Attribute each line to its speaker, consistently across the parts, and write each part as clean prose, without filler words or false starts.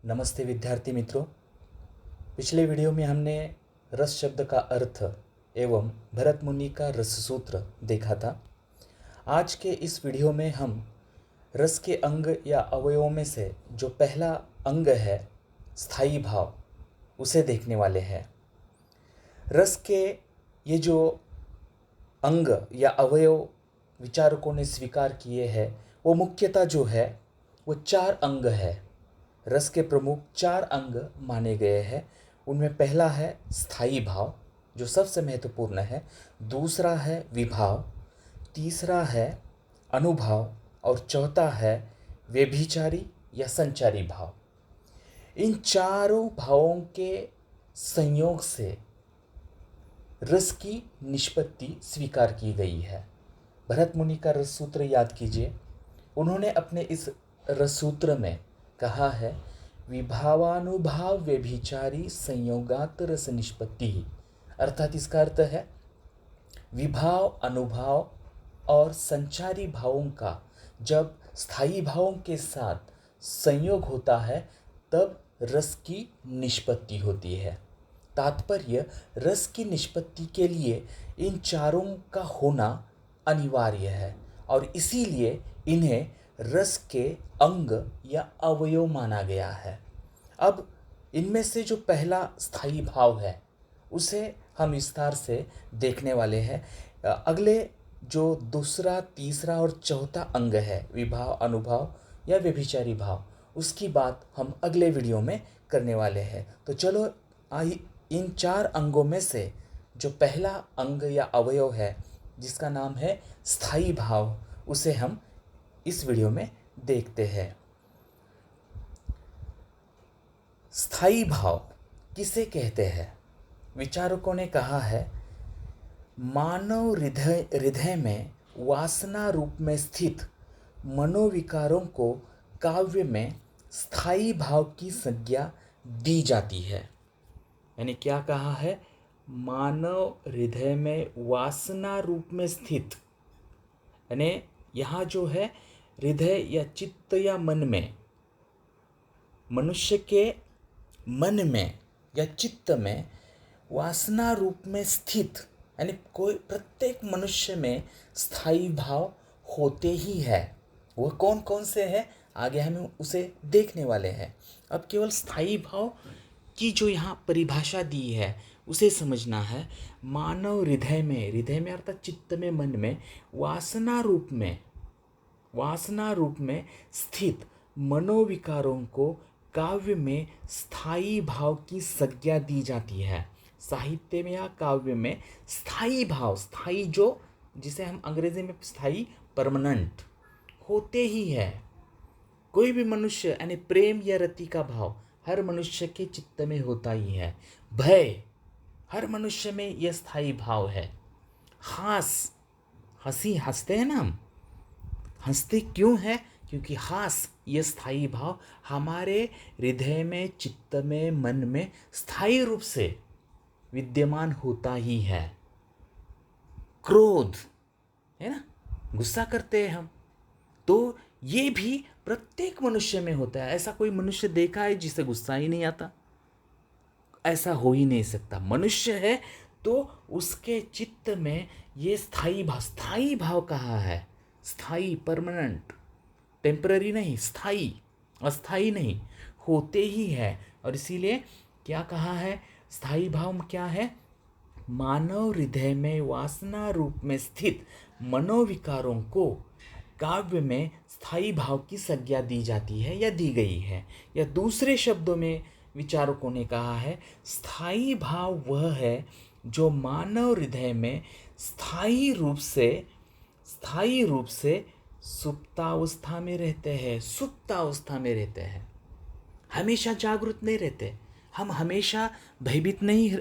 Speaker 1: नमस्ते विद्यार्थी मित्रों। पिछले वीडियो में हमने रस शब्द का अर्थ एवं भरत मुनि का रस सूत्र देखा था। आज के इस वीडियो में हम रस के अंग या अवयवों में से जो पहला अंग है स्थायी भाव, उसे देखने वाले हैं। रस के ये जो अंग या अवयव विचारकों ने स्वीकार किए हैं, वो मुख्यतः जो है वो 4 अंग है। रस के प्रमुख 4 अंग माने गए हैं। उनमें पहला है स्थायी भाव, जो सबसे महत्वपूर्ण है। दूसरा है विभाव, तीसरा है अनुभाव और चौथा है व्यभिचारी या संचारी भाव। इन चारों भावों के संयोग से रस की निष्पत्ति स्वीकार की गई है। भरत मुनि का रस सूत्र याद कीजिए। उन्होंने अपने इस रस सूत्र में कहा है, विभावानुभाव व्यभिचारी संयोगात रस निष्पत्ति। अर्थात इसका अर्थ है विभाव, अनुभाव और संचारी भावों का जब स्थायी भावों के साथ संयोग होता है तब रस की निष्पत्ति होती है। तात्पर्य, रस की निष्पत्ति के लिए इन चारों का होना अनिवार्य है और इसीलिए इन्हें रस के अंग या अवयव माना गया है। अब इनमें से जो पहला स्थायी भाव है उसे हम विस्तार से देखने वाले हैं। अगले जो दूसरा, तीसरा और चौथा अंग है विभाव, अनुभव या व्यभिचारी भाव, उसकी बात हम अगले वीडियो में करने वाले हैं। तो चलो इन 4 अंगों में से जो पहला अंग या अवयव है जिसका नाम है स्थायी भाव, उसे हम इस वीडियो में देखते हैं। स्थायी भाव किसे कहते हैं? विचारकों ने कहा है, मानव हृदय में वासना रूप में स्थित मनोविकारों को काव्य में स्थायी भाव की संज्ञा दी जाती है। यानी क्या कहा है? मानव हृदय में वासना रूप में स्थित, यानी यहाँ जो है हृदय या चित्त या मन में, मनुष्य के मन में या चित्त में वासना रूप में स्थित, यानी कोई प्रत्येक मनुष्य में स्थायी भाव होते ही है। वो कौन कौन से हैं आगे हम उसे देखने वाले हैं। अब केवल स्थायी भाव की जो यहाँ परिभाषा दी है उसे समझना है। मानव हृदय में अर्थात चित्त में, मन में वासना रूप में स्थित मनोविकारों को काव्य में स्थायी भाव की संज्ञा दी जाती है। साहित्य में या काव्य में स्थायी भाव, स्थायी जो जिसे हम अंग्रेजी में स्थायी, परमानेंट होते ही है। कोई भी मनुष्य यानी प्रेम या रति का भाव हर मनुष्य के चित्त में होता ही है। भय हर मनुष्य में यह स्थायी भाव है। हंसते हैं ना हम, हंसते क्यों है? क्योंकि हास, ये स्थायी भाव हमारे हृदय में, चित्त में, मन में स्थायी रूप से विद्यमान होता ही है। क्रोध है ना, गुस्सा करते हैं हम, तो ये भी प्रत्येक मनुष्य में होता है। ऐसा कोई मनुष्य देखा है जिसे गुस्सा ही नहीं आता? ऐसा हो ही नहीं सकता। मनुष्य है तो उसके चित्त में ये स्थायी भाव कहा है। स्थायी, परमानेंट, टेम्पररी नहीं, स्थायी, अस्थायी नहीं, होते ही है। और इसीलिए क्या कहा है? स्थायी भाव क्या है? मानव हृदय में वासना रूप में स्थित मनोविकारों को काव्य में स्थायी भाव की संज्ञा दी जाती है या दी गई है। या दूसरे शब्दों में विचारकों ने कहा है, स्थायी भाव वह है जो मानव हृदय में स्थायी रूप से सुप्तावस्था में रहते हैं। हमेशा जागृत नहीं रहते। हम हमेशा भयभीत नहीं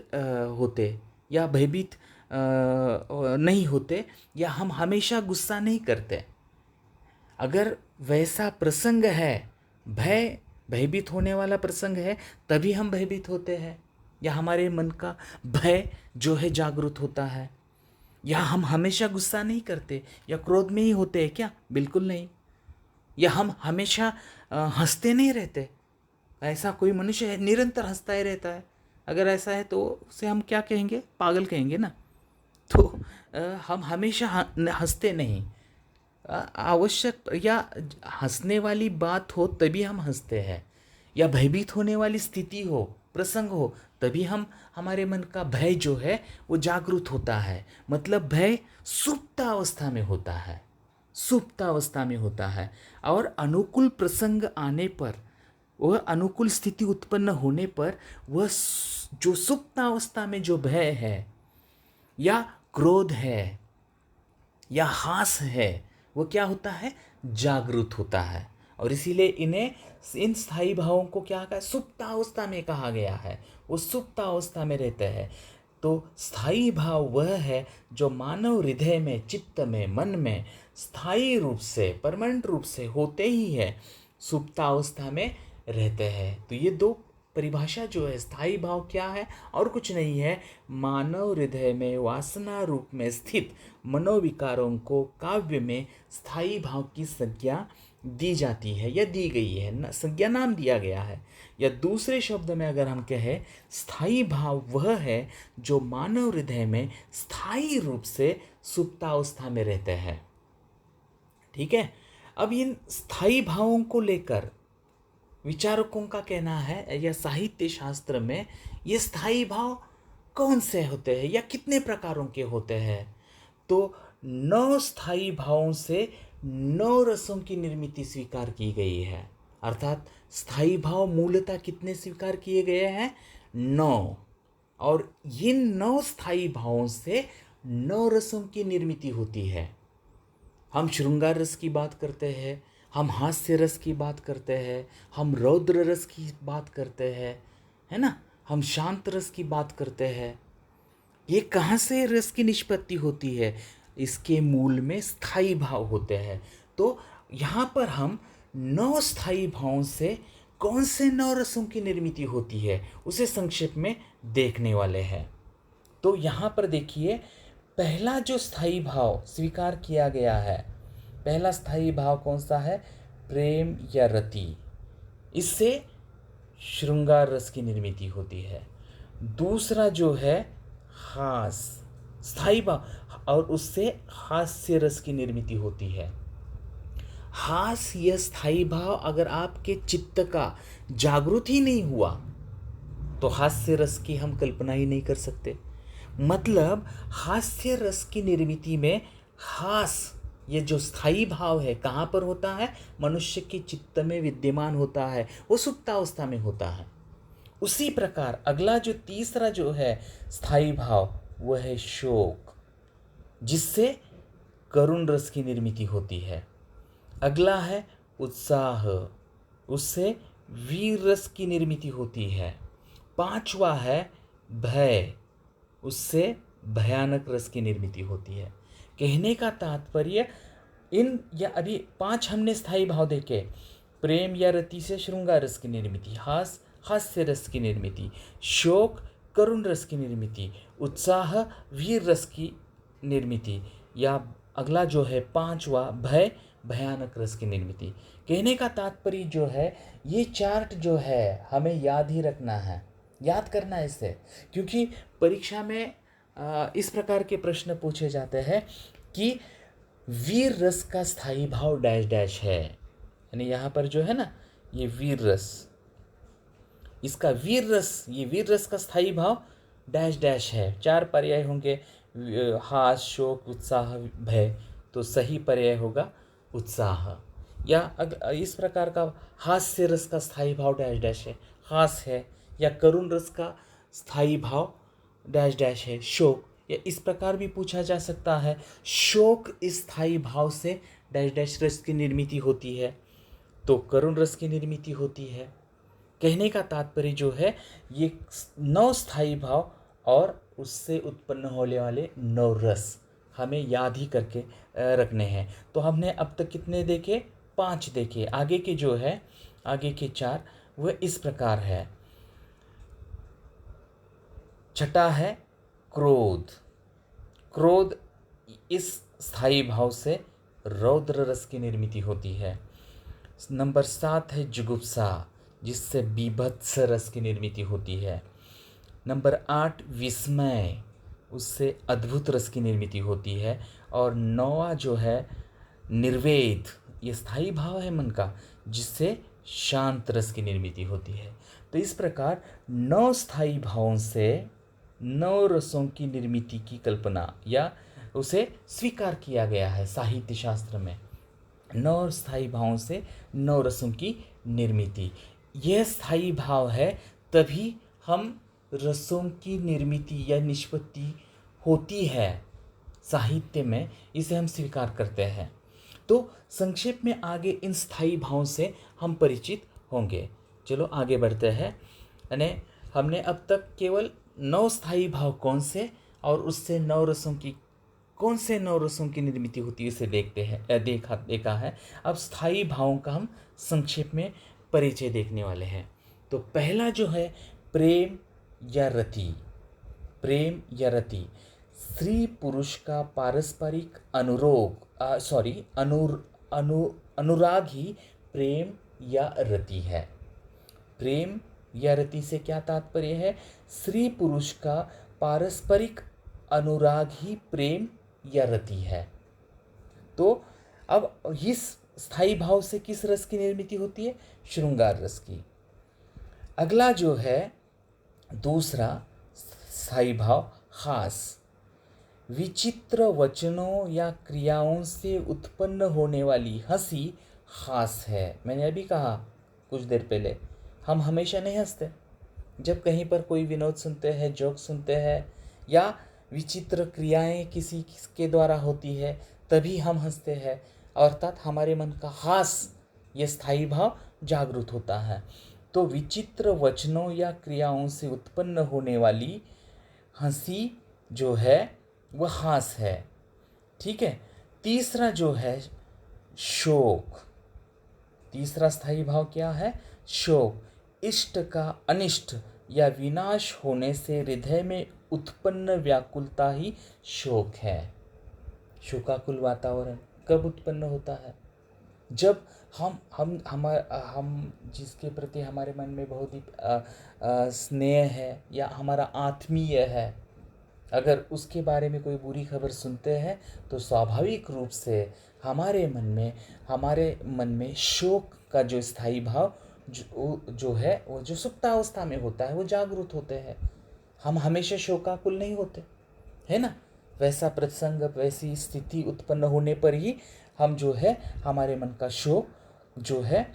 Speaker 1: होते या भयभीत नहीं होते, या हम हमेशा गुस्सा नहीं करते। अगर वैसा प्रसंग है, भयभीत होने वाला प्रसंग है, तभी हम भयभीत होते हैं, या हमारे मन का भय जो है जागृत होता है। या हम हमेशा गुस्सा नहीं करते या क्रोध में ही होते हैं क्या? बिल्कुल नहीं। या हम हमेशा हंसते नहीं रहते, ऐसा कोई मनुष्य है निरंतर हंसता ही रहता है? अगर ऐसा है तो उसे हम क्या कहेंगे? पागल कहेंगे ना। तो हम हमेशा हंसते नहीं। आवश्यक या हंसने वाली बात हो तभी हम हंसते हैं, या भयभीत होने वाली स्थिति हो, प्रसंग हो, तभी हम हमारे मन का भय जो है वो जागृत होता है। मतलब भय सुप्तावस्था में होता है, सुप्तावस्था में होता है। और अनुकूल प्रसंग आने पर, वह अनुकूल स्थिति उत्पन्न होने पर, वह जो सुप्तावस्था में जो भय है या क्रोध है या हास है, वो क्या होता है? जागृत होता है। और इसीलिए इन्हें, इन स्थायी भावों को क्या कहा? सुप्तावस्था में कहा गया है। वो सुप्तावस्था में रहते हैं। तो स्थायी भाव वह है जो मानव हृदय में, चित्त में, मन में स्थायी रूप से, परमानेंट रूप से होते ही है, सुप्तावस्था में रहते हैं। तो ये दो परिभाषा जो है, स्थायी भाव क्या है? और कुछ नहीं है, मानव हृदय में वासना रूप में स्थित मनोविकारों को काव्य में स्थायी भाव की संज्ञा दी जाती है या दी गई है, संज्ञा नाम दिया गया है। या दूसरे शब्द में अगर हम कहें, स्थायी भाव वह है जो मानव हृदय में स्थायी रूप से सुप्तावस्था में रहते हैं। ठीक है। अब इन स्थायी भावों को लेकर विचारकों का कहना है, या साहित्य शास्त्र में, ये स्थायी भाव कौन से होते हैं या कितने प्रकारों के होते हैं? तो 9 स्थायी भावों से 9 रसों की निर्मिति स्वीकार की गई है। अर्थात स्थायी भाव मूलतः कितने स्वीकार किए गए हैं? 9। और इन 9 स्थायी भावों से 9 रसों की निर्मिति होती है। हम श्रृंगार रस की बात करते हैं, हम हास्य रस की बात करते हैं, हम रौद्र रस की बात करते हैं, है ना, हम शांत रस की बात करते हैं। ये कहाँ से रस की निष्पत्ति होती है? इसके मूल में स्थायी भाव होते हैं। तो यहाँ पर हम 9 स्थायी भावों से कौन से 9 रसों की निर्मिति होती है, उसे संक्षेप में देखने वाले हैं। तो यहाँ पर देखिए, पहला जो स्थायी भाव स्वीकार किया गया है, पहला स्थायी भाव कौन सा है? प्रेम या रति। इससे श्रृंगार रस की निर्मिति होती है। दूसरा जो है हास, स्थायी भाव, और उससे हास्य रस की निर्मिति होती है। हास यह स्थायी भाव अगर आपके चित्त का जागृत ही नहीं हुआ तो हास्य रस की हम कल्पना ही नहीं कर सकते। मतलब हास्य रस की निर्मिति में हास, ये जो स्थायी भाव है, कहाँ पर होता है? मनुष्य के चित्त में विद्यमान होता है, वो सुप्तावस्था में होता है। उसी प्रकार अगला जो तीसरा जो है स्थायी भाव, वह है शोक, जिससे करुण रस की निर्मिति होती है। अगला है उत्साह, उससे वीर रस की निर्मिति होती है। पांचवा है भय, उससे भयानक रस की निर्मिति होती है। कहने का तात्पर्य, इन या अभी 5 हमने स्थायी भाव देखे, प्रेम या रति से श्रृंगार रस की निर्मिति, हास्य रस की निर्मिति, शोक करुण रस की निर्मिति, उत्साह वीर रस की निर्मिति, या अगला जो है पांचवा भय भयानक रस की निर्मिति। कहने का तात्पर्य जो है, ये चार्ट जो है हमें याद ही रखना है, याद करना है इसे, क्योंकि परीक्षा में इस प्रकार के प्रश्न पूछे जाते हैं कि वीर रस का स्थायी भाव डैश डैश है। यानी यहाँ पर जो है ना, ये वीर रस, इसका वीर रस, ये वीर रस का स्थायी भाव डैश डैश है। 4 पर्याय होंगे, हास, शोक, उत्साह, भय। तो सही पर्याय होगा उत्साह। या इस प्रकार का हास्य रस का स्थायी भाव डैश डैश है, हास है। या करुण रस का स्थायी भाव डैश डैश है, शोक। या इस प्रकार भी पूछा जा सकता है, शोक स्थायी भाव से डैश डैश रस की निर्मिति होती है, तो करुण रस की निर्मिति होती है। कहने का तात्पर्य जो है, ये 9 स्थायी भाव और उससे उत्पन्न होने वाले 9 रस हमें याद ही करके रखने हैं। तो हमने अब तक कितने देखे? 5 देखे। आगे के जो है, आगे के 4 वह इस प्रकार है। छठा है क्रोध। क्रोध, इस स्थायी भाव से रौद्र रस की निर्मिति होती है। नंबर 7 है जुगुप्सा, जिससे बीभत्स रस की निर्मिति होती है। नंबर 8 विस्मय, उससे अद्भुत रस की निर्मिति होती है। और 9वां जो है निर्वेद, ये स्थायी भाव है मन का, जिससे शांत रस की निर्मिति होती है। तो इस प्रकार 9 स्थायी भावों से 9 रसों की निर्मिति की कल्पना या उसे स्वीकार किया गया है साहित्य शास्त्र में। 9 स्थायी भावों से 9 रसों की निर्मिति, यह स्थायी भाव है, तभी हम रसों की निर्मिति या निष्पत्ति होती है साहित्य में, इसे हम स्वीकार करते हैं। तो संक्षेप में आगे इन स्थायी भावों से हम परिचित होंगे। चलो आगे बढ़ते हैं। यानी हमने अब तक केवल 9 स्थायी भाव कौन से और उससे 9 रसों की कौन से 9 रसों की निर्मिति होती है इसे देखा है। अब स्थायी भावों का हम संक्षेप में परिचय देखने वाले हैं। तो पहला जो है प्रेम या रति। प्रेम या रति स्त्री पुरुष का पारस्परिक अनुराग ही प्रेम या रति है। प्रेम या रति से क्या तात्पर्य है? स्त्री पुरुष का पारस्परिक अनुराग ही प्रेम या रति है। तो अब इस स्थायी भाव से किस रस की निर्मिति होती है? श्रृंगार रस की। अगला जो है दूसरा स्थायी भाव हास। विचित्र वचनों या क्रियाओं से उत्पन्न होने वाली हंसी हास है। मैंने अभी कहा कुछ देर पहले, हम हमेशा नहीं हंसते। जब कहीं पर कोई विनोद सुनते हैं, जोक सुनते हैं या विचित्र क्रियाएं किसी के द्वारा होती है, तभी हम हंसते हैं, अर्थात हमारे मन का हास, ये स्थायी भाव जागृत होता है। तो विचित्र वचनों या क्रियाओं से उत्पन्न होने वाली हंसी जो है वह हास है। ठीक है। तीसरा जो है शोक। तीसरा स्थायी भाव क्या है? शोक। इष्ट का अनिष्ट या विनाश होने से हृदय में उत्पन्न व्याकुलता ही शोक है। शोकाकुल वातावरण कब उत्पन्न होता है? जब हम जिसके प्रति हमारे मन में बहुत ही स्नेह है या हमारा आत्मीय है, अगर उसके बारे में कोई बुरी खबर सुनते हैं तो स्वाभाविक रूप से हमारे मन में शोक का जो स्थायी भाव जो है वो जो सुप्तावस्था में होता है वो जागृत होते हैं। हम हमेशा शोकाकुल नहीं होते, है ना। वैसा प्रसंग, वैसी स्थिति उत्पन्न होने पर ही हम जो है हमारे मन का शोक जो है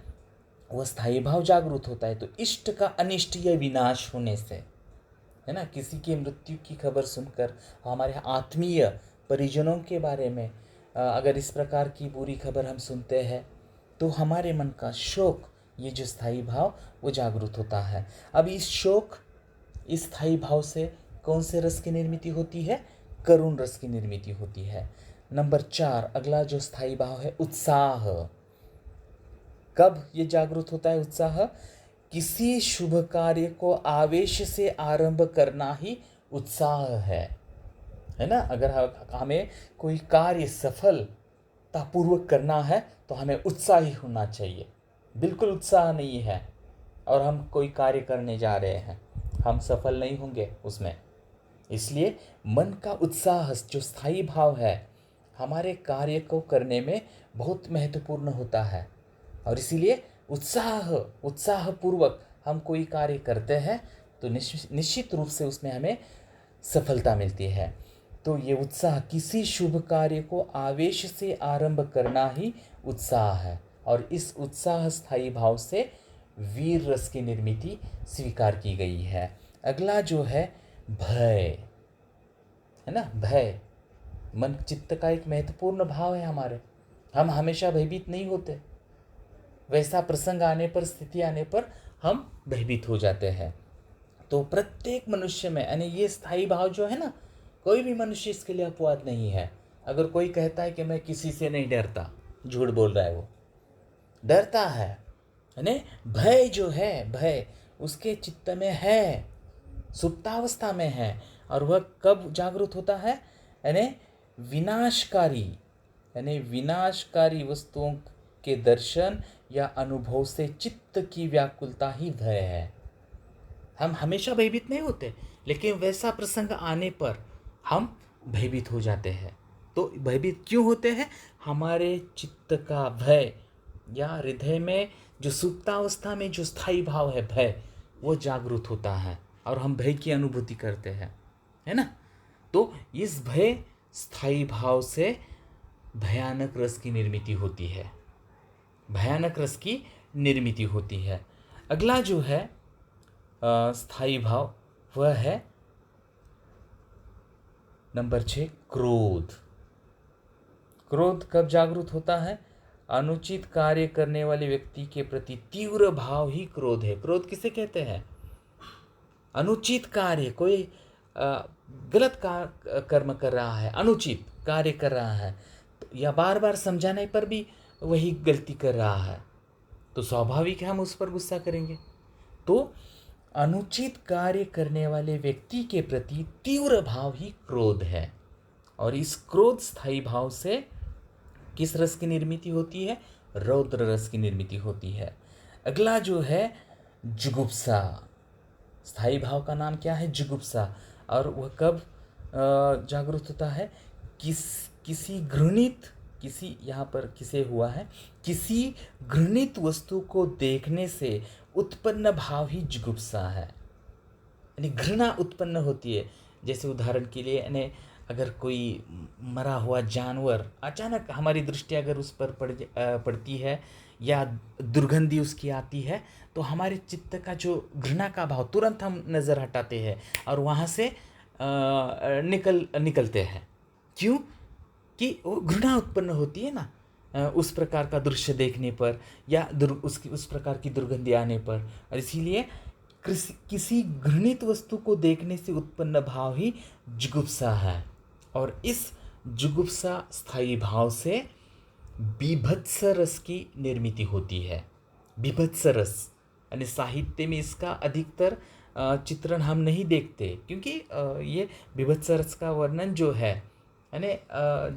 Speaker 1: वह स्थायी भाव जागृत होता है। तो इष्ट का अनिष्ट या विनाश होने से, है ना, किसी की मृत्यु की खबर सुनकर, हमारे आत्मीय परिजनों के बारे में अगर इस प्रकार की बुरी खबर हम सुनते हैं तो हमारे मन का शोक, ये जो स्थायी भाव वो जागृत होता है। अब इस शोक, इस स्थायी भाव से कौन से रस की निर्मिति होती है? करुण रस की निर्मिति होती है। नंबर 4 अगला जो स्थायी भाव है उत्साह। कब ये जागृत होता है उत्साह? किसी शुभ कार्य को आवेश से आरंभ करना ही उत्साह है ना। अगर हमें कोई कार्य सफलतापूर्वक करना है तो हमें उत्साही होना चाहिए। बिल्कुल उत्साह नहीं है और हम कोई कार्य करने जा रहे हैं, हम सफल नहीं होंगे उसमें। इसलिए मन का उत्साह जो स्थायी भाव है हमारे कार्य को करने में बहुत महत्वपूर्ण होता है। और इसीलिए उत्साहपूर्वक हम कोई कार्य करते हैं तो निश्चित रूप से उसमें हमें सफलता मिलती है। तो ये उत्साह, किसी शुभ कार्य को आवेश से आरंभ करना ही उत्साह है। और इस उत्साह स्थायी भाव से वीर रस की निर्मिति स्वीकार की गई है। अगला जो है भय, है ना। भय मन चित्त का एक महत्वपूर्ण भाव है हमारे। हम हमेशा भयभीत नहीं होते, वैसा प्रसंग आने पर, स्थिति आने पर हम भयभीत हो जाते हैं। तो प्रत्येक मनुष्य में, यानी ये स्थायी भाव जो है ना, कोई भी मनुष्य इसके लिए अपवाद नहीं है। अगर कोई कहता है कि मैं किसी से नहीं डरता, झूठ बोल रहा है, वो डरता है। यानी भय जो है, भय उसके चित्त में है, सुप्तावस्था में है। और वह कब जागृत होता है? यानी विनाशकारी वस्तुओं के दर्शन या अनुभव से चित्त की व्याकुलता ही भय है। हम हमेशा भयभीत नहीं होते, लेकिन वैसा प्रसंग आने पर हम भयभीत हो जाते हैं। तो भयभीत क्यों होते हैं? हमारे चित्त का भय या हृदय में जो सुप्तावस्था में जो स्थायी भाव है भय, वो जागृत होता है और हम भय की अनुभूति करते हैं, है ना। तो इस भय स्थायी भाव से भयानक रस की निर्मिति होती है, भयानक रस की निर्मिति होती है। अगला जो है स्थायी भाव, वह है नंबर 6, क्रोध। क्रोध कब जागृत होता है? अनुचित कार्य करने वाले व्यक्ति के प्रति तीव्र भाव ही क्रोध है। क्रोध किसे कहते हैं? अनुचित कार्य, कोई गलत कर्म कर रहा है, अनुचित कार्य कर रहा है, या बार बार समझाने पर भी वही गलती कर रहा है, तो स्वाभाविक है हम उस पर गुस्सा करेंगे। तो अनुचित कार्य करने वाले व्यक्ति के प्रति तीव्र भाव ही क्रोध है, और इस क्रोध स्थायी भाव से किस रस की निर्मिति होती है? रौद्र रस की निर्मिति होती है। अगला जो है जुगुप्सा। स्थायी भाव का नाम क्या है? जुगुप्सा। और वह कब जागृत होता है? किसी घृणित, किसी, यहाँ पर किसे हुआ है, किसी घृणित वस्तु को देखने से उत्पन्न भाव ही जुगुप्सा है, यानी घृणा उत्पन्न होती है। जैसे उदाहरण के लिए, यानी अगर कोई मरा हुआ जानवर अचानक हमारी दृष्टि अगर उस पर पड़ती है या दुर्गंधी उसकी आती है, तो हमारे चित्त का जो घृणा का भाव तुरंत हम नज़र हटाते हैं और वहाँ से निकलते हैं। क्यों? कि वो घृणा उत्पन्न होती है ना उस प्रकार का दृश्य देखने पर, या उस प्रकार की दुर्गंधी आने पर। और इसीलिए किसी घृणित वस्तु को देखने से उत्पन्न भाव ही जुगुप्सा है, और इस जुगुप्सा स्थायी भाव से बीभत्स रस की निर्मिति होती है। बीभत्स रस, यानी साहित्य में इसका अधिकतर चित्रण हम नहीं देखते, क्योंकि ये बीभत्स रस का वर्णन जो है यानी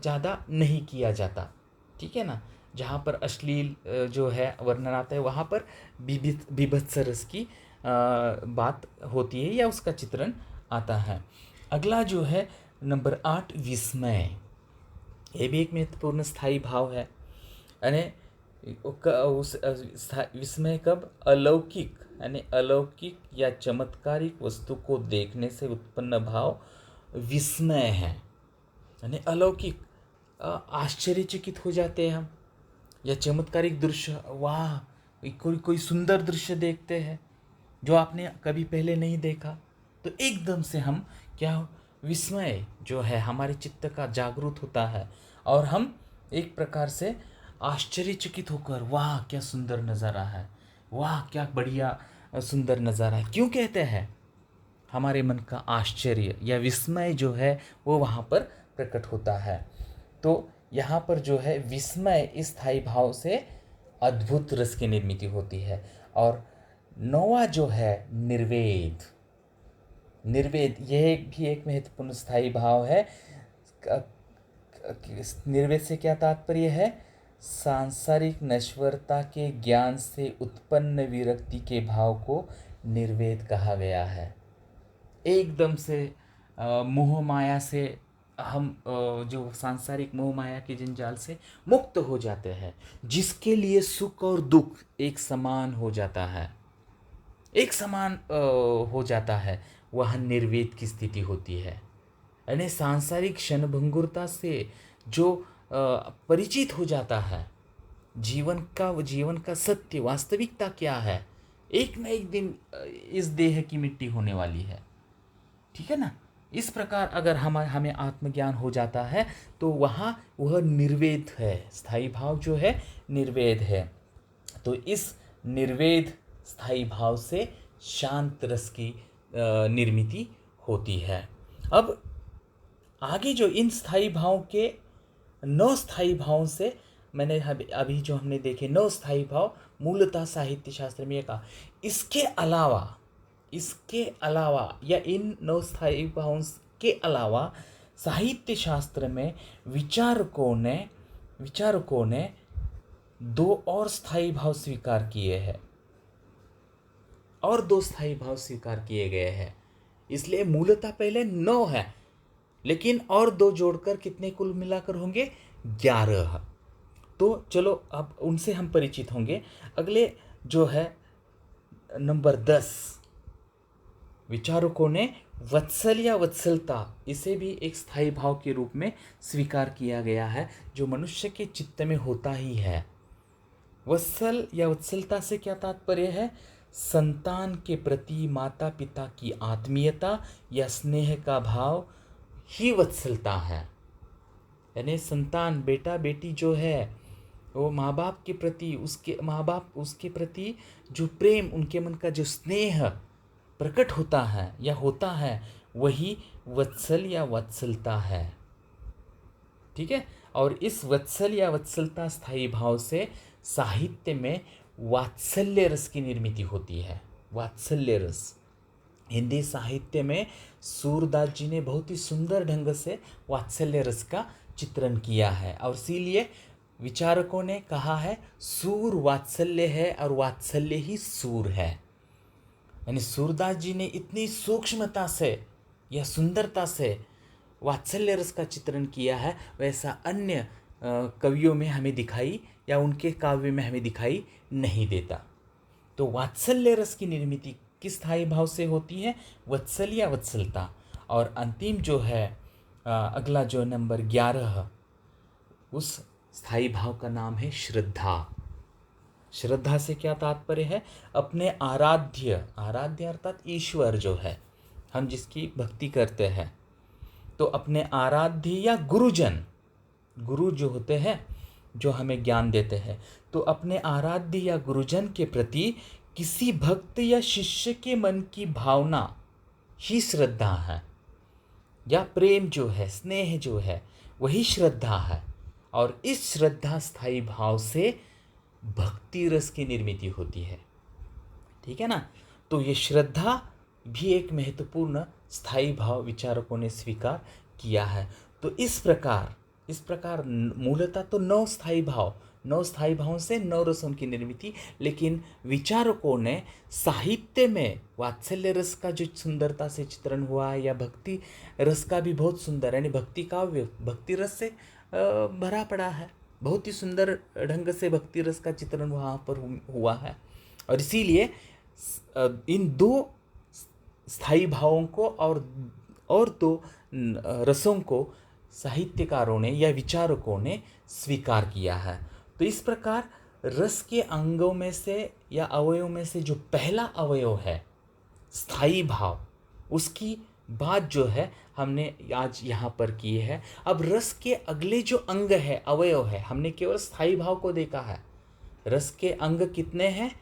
Speaker 1: ज़्यादा नहीं किया जाता, ठीक है ना। जहाँ पर अश्लील जो है वर्णन आता है, वहाँ पर बीभत्स रस की बात होती है या उसका चित्रण आता है। अगला जो है नंबर 8, विस्मय। ये भी एक महत्वपूर्ण स्थायी भाव है। यानी उस विस्मय कब? अलौकिक, यानी अलौकिक या चमत्कारिक वस्तु को देखने से उत्पन्न भाव विस्मय है। यानी अलौकिक, आश्चर्यचकित हो जाते हैं हम, या चमत्कारिक दृश्य, वाह, कोई सुंदर दृश्य देखते हैं जो आपने कभी पहले नहीं देखा, तो एकदम से हम क्या, विस्मय जो है हमारे चित्त का जागृत होता है, और हम एक प्रकार से आश्चर्यचकित होकर, वाह क्या सुंदर नज़ारा है, वाह क्या बढ़िया सुंदर नज़ारा है। क्यों कहते हैं? हमारे मन का आश्चर्य या विस्मय जो है वो वहाँ पर प्रकट होता है। तो यहाँ पर जो है विस्मय इस स्थायी भाव से अद्भुत रस की निर्मिति होती है। और 9वां जो है निर्वेद। निर्वेद यह भी एक महत्वपूर्ण स्थायी भाव है। निर्वेद से क्या तात्पर्य है? सांसारिक नश्वरता के ज्ञान से उत्पन्न विरक्ति के भाव को निर्वेद कहा गया है। एकदम से मोह माया से हम जो सांसारिक मोह माया के जंजाल से मुक्त हो जाते हैं, जिसके लिए सुख और दुख एक समान हो जाता है, एक समान हो जाता है, वह निर्वेद की स्थिति होती है। यानी सांसारिक क्षणभंगुरता से जो परिचित हो जाता है, जीवन का सत्य, वास्तविकता क्या है, एक न एक दिन इस देह की मिट्टी होने वाली है, ठीक है ना। इस प्रकार अगर हमें आत्मज्ञान हो जाता है, तो वह निर्वेद है, स्थायी भाव जो है निर्वेद है। तो इस निर्वेद स्थायी भाव से शांत रस की निर्मिति होती है। अब आगे जो इन स्थायी भाव के 9 स्थायी भावों से, मैंने अभी जो हमने देखे 9 स्थायी भाव, मूलतः साहित्य शास्त्र में कहा, इसके अलावा या इन 9 स्थायी भावों के अलावा साहित्य शास्त्र में विचारकों ने दो और स्थायी भाव स्वीकार किए हैं, और दो स्थायी भाव स्वीकार किए गए हैं। इसलिए मूलतः पहले 9 है, लेकिन और दो जोड़कर कितने कुल मिलाकर होंगे? 11। तो चलो अब उनसे हम परिचित होंगे। अगले जो है नंबर 10, विचारकों ने वत्सल या वत्सलता, इसे भी एक स्थायी भाव के रूप में स्वीकार किया गया है, जो मनुष्य के चित्त में होता ही है। वत्सल या वत्सलता से क्या तात्पर्य है? संतान के प्रति माता पिता की आत्मीयता या स्नेह का भाव ही वत्सलता है। यानी संतान, बेटा बेटी जो है, वो माँ बाप के प्रति, उसके माँ बाप उसके प्रति जो प्रेम, उनके मन का जो स्नेह प्रकट होता है या होता है, वही वत्सल या वत्सलता है। ठीक है। और इस वत्सल या वत्सलता स्थायी भाव से साहित्य में वात्सल्य रस की निर्मित होती है। वात्सल्य रस हिंदी साहित्य में सूरदास जी ने बहुत ही सुंदर ढंग से वात्सल्य रस का चित्रण किया है, और इसीलिए विचारकों ने कहा है सूर वात्सल्य है और वात्सल्य ही सूर है। यानी सूरदास जी ने इतनी सूक्ष्मता से या सुंदरता से वात्सल्य रस का चित्रण किया है, वैसा अन्य कवियों में हमें दिखाई या उनके काव्य में हमें दिखाई नहीं देता। तो वात्सल्य रस की निर्मित किस स्थायी भाव से होती है? वत्सल या वत्सलता। और अंतिम जो है अगला जो नंबर 11, उस स्थायी भाव का नाम है श्रद्धा। श्रद्धा से क्या तात्पर्य है? अपने आराध्य, आराध्य अर्थात ईश्वर जो है, हम जिसकी भक्ति करते हैं, तो अपने आराध्य या गुरुजन, गुरु जो होते हैं जो हमें ज्ञान देते हैं, तो अपने आराध्य या गुरुजन के प्रति किसी भक्त या शिष्य के मन की भावना ही श्रद्धा है, या प्रेम जो है, स्नेह जो है, वही श्रद्धा है। और इस श्रद्धा स्थायी भाव से भक्ति रस की निर्मित होती है। ठीक है ना। तो ये श्रद्धा भी एक महत्वपूर्ण स्थायी भाव विचारकों ने स्वीकार किया है। तो इस प्रकार मूलतः तो 9 स्थायी भाव, 9 स्थायी भावों से 9 रसों की निर्मित, लेकिन विचारकों ने साहित्य में वात्सल्य रस का जो सुंदरता से चित्रण हुआ है, या भक्ति रस का भी बहुत सुंदर, यानी भक्ति काव्य भक्ति रस से भरा पड़ा है, बहुत ही सुंदर ढंग से भक्ति रस का चित्रण वहाँ पर हुआ है। और इसीलिए इन 2 स्थायी भावों को और 2 रसों को साहित्यकारों ने या विचारकों ने स्वीकार किया है। तो इस प्रकार रस के अंगों में से या अवयवों में से जो पहला अवयव है स्थायी भाव, उसकी बात जो है हमने आज यहाँ पर की है। अब रस के अगले जो अंग है, अवयव है, हमने केवल स्थायी भाव को देखा है। रस के अंग कितने हैं?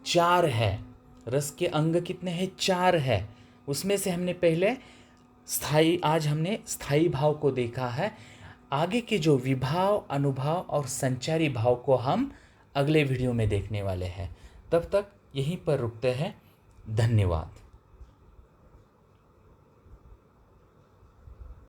Speaker 1: 4 है। रस के अंग कितने हैं? 4 है। उसमें से हमने पहले आज हमने स्थायी भाव को देखा है। आगे के जो विभाव, अनुभाव और संचारी भाव को हम अगले वीडियो में देखने वाले हैं। तब तक यहीं पर रुकते हैं। धन्यवाद।